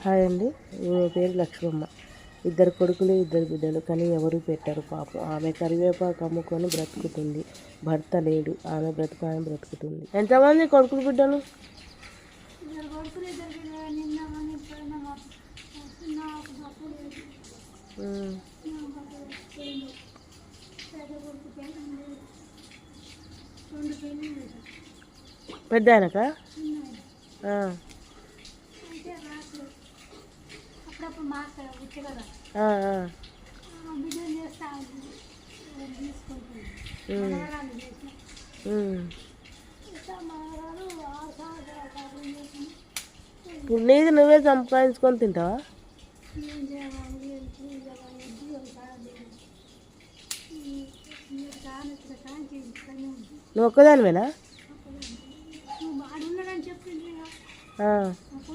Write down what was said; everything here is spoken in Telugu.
హాయ్ అండి, ఈమె పేరు లక్ష్మమ్మ. 2 కొడుకులు 2 బిడ్డలు, కానీ ఎవరు పెట్టరు పాపం. ఆమె కరివేపాకు అమ్ముకొని బ్రతుకుతుంది. భర్త లేడు, ఆమె బ్రతుకుతుంది. ఎంతమంది కొడుకులు బిడ్డలు? పెద్ద ఆయనకా? ఇప్పుడు నీది నువ్వే సంపాదించుకొని తింటావా? నువ్వు ఒక్కదానివేనా?